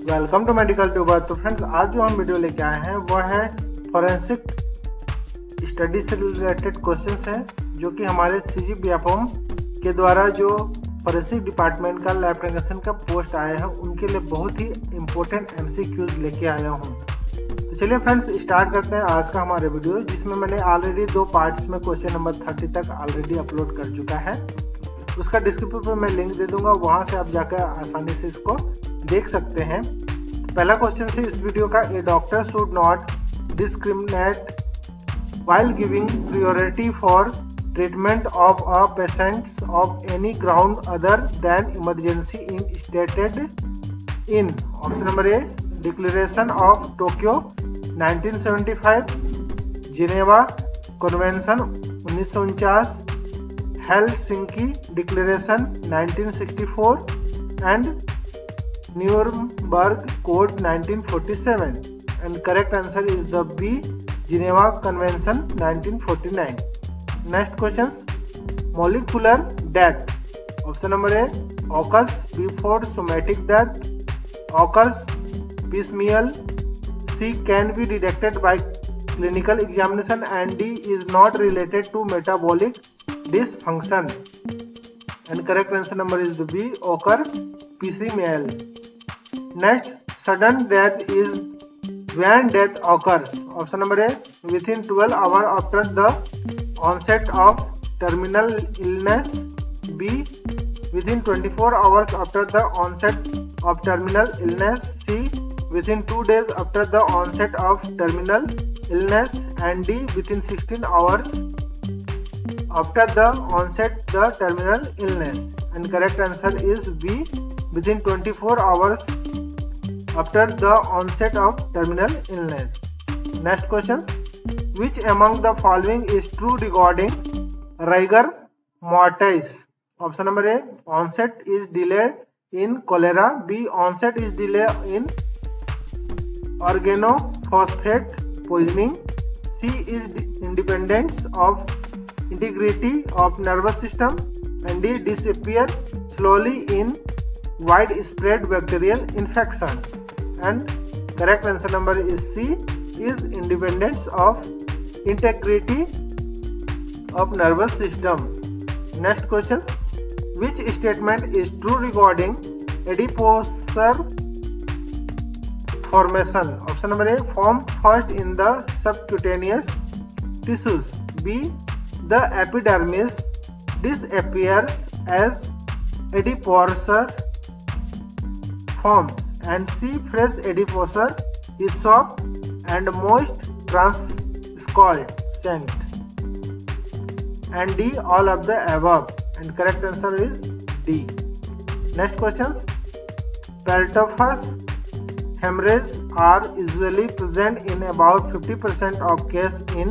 Welcome to medical tuber. तो friends, आज जो हम वीडियो लेके आए हैं वह है फॉरेंसिक स्टडी से रिलेटेड क्वेश्चंस हैं जो कि हमारे CGBFOM के द्वारा जो फॉरेंसिक डिपार्टमेंट का लैब टेक्नीशियन का पोस्ट आया है उनके लिए बहुत ही इम्पोर्टेंट MCQs लेके आया हूँ। तो चलिए फ्रेंड्स, स्टार्ट करते हैं आज का हमारे वीडियो, जिसमें मैंने ऑलरेडी 2 पार्ट्स में क्वेश्चन नंबर 30 तक ऑलरेडी अपलोड कर चुका है। उसका डिस्क्रिप्शन पे मैं लिंक दे दूंगा, वहां से आप जाकर आसानी से इसको देख सकते हैं। पहला क्वेश्चन से इस वीडियो का, a doctor should not discriminate while giving priority for treatment of a patient of any ground other than emergency in stated in option number A, Declaration of Tokyo 1975, Geneva Convention 1949, Helsinki Declaration 1964 and Nuremberg Code 1947, and correct answer is the B, Geneva Convention 1949. Next questions. Molecular death. Option number A, occurs before somatic death, occurs piecemeal, C, can be detected by clinical examination, and D, is not related to metabolic dysfunction. And correct answer number is the B, occur piecemeal. Next, sudden death is when death occurs. Option number A, within 12 hours after the onset of terminal illness, B, within 24 hours after the onset of terminal illness, C, within 2 days after the onset of terminal illness, and D, within 16 hours after the onset the terminal illness. And correct answer is B, within 24 hours after the onset of terminal illness. Next questions. Which among the following is true regarding rigor mortis? Option number A, onset is delayed in cholera, B, onset is delayed in organophosphate poisoning, C, is independence of integrity of nervous system, and D, disappear slowly in widespread bacterial infection. And correct answer number is C, is independence of integrity of nervous system. Next questions. Which statement is true regarding adipose formation? Option number A, form first in the subcutaneous tissues, B, the epidermis disappears as adipose forms, and C, fresh adipose is soft and moist translucent, and D, all of the above. And correct answer is D. Next questions. Pertophus hemorrhage are usually present in about 50% of cases in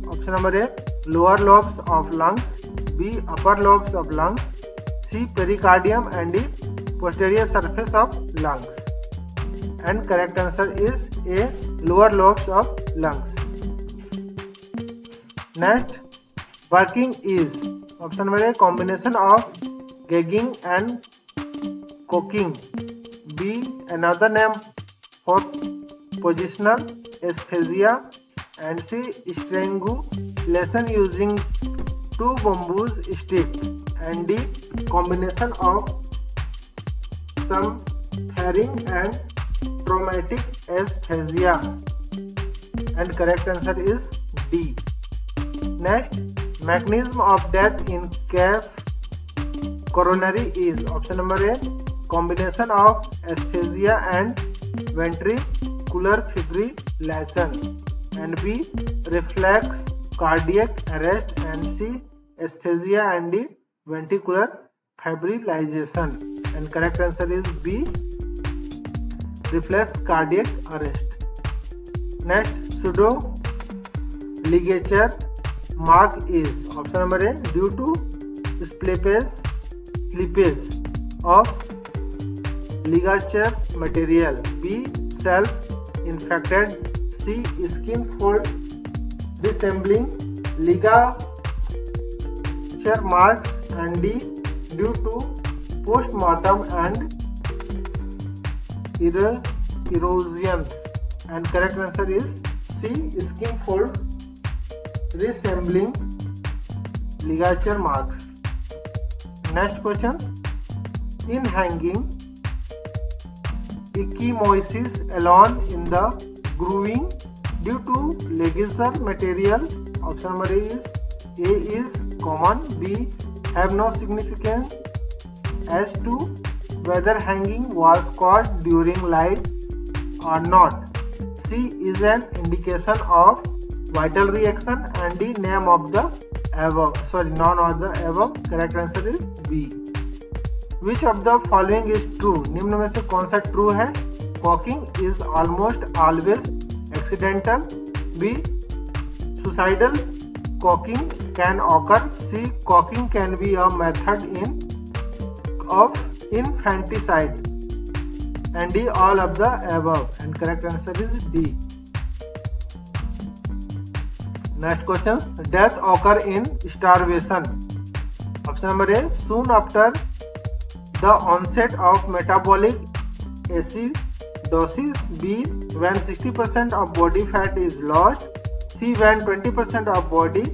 option number A, lower lobes of lungs, B, upper lobes of lungs, C, pericardium, and D, posterior surface of lungs. And correct answer is A, lower lobes of lungs. Next, working is option number A, combination of gagging and cocking, B, another name for positional asphyxia, and C, strangulation using 2 bamboo sticks, and D, combination of something and traumatic asphyxia. And correct answer is D. Next, mechanism of death in cave coronary is option number A, combination of asphyxia and ventricular fibrillation, and B, reflex cardiac arrest, and C, asphyxia, and D, ventricular fibrillation. And correct answer is B, reflex cardiac arrest. Next, pseudo ligature mark is option number A, due to slippage of ligature material, B, self-infected, C, skin fold resembling ligature marks, and D, due to post-mortem and erosions, and correct answer is C, skin fold resembling ligature marks. Next question, in hanging, ecchymosis alone in the grooving due to ligature material. Option number is A is common, B have no significance as to whether hanging was caused during light or not, C is an indication of vital reaction, and D none of the above. Correct answer is B. Which of the following is true? निम्न में से कौन सा true है? Cocking is almost always accidental. B, suicidal cocking can occur. C, cocking can be a method of infanticide. And D, all of the above. And correct answer is D. Next question, death occur in starvation. Option number A, soon after the onset of metabolic acidosis. B, when 60% of body fat is lost. C, when 20% of body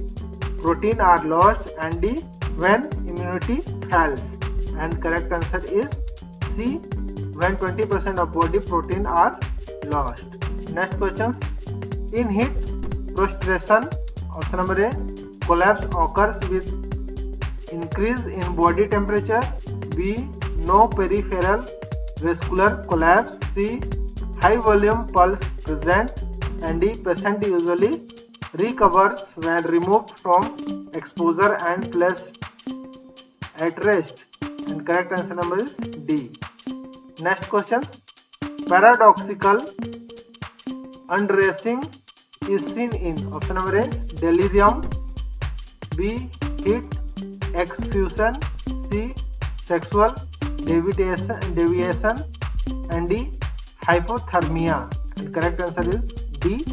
protein are lost. And D, when immunity fails. And correct answer is C, when 20% of body protein are lost. Next questions, in heat prostration. Option number A, collapse occurs with increase in body temperature. B, no peripheral vascular collapse. C, high volume pulse present. And D, patient usually recovers when removed from exposure and placed at rest. And correct answer number is D. Next questions, paradoxical undressing is seen in. Option number A, delirium. B, heat exhaustion. C, sexual deviation. And D, hypothermia. And correct answer is D,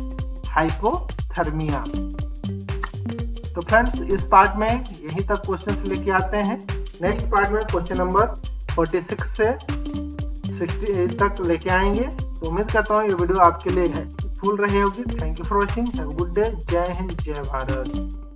hypothermia. तो friends, इस part में यहीं तक questions लेके आते हैं. Next part में question number 46 से 60 तक लेके आएंगे. तो उम्मीद करता हूँ ये वीडियो आपके लिए हेल्पफुल रही होगी. Thank you for watching. Have a good day. जय हिंद, जय भारत.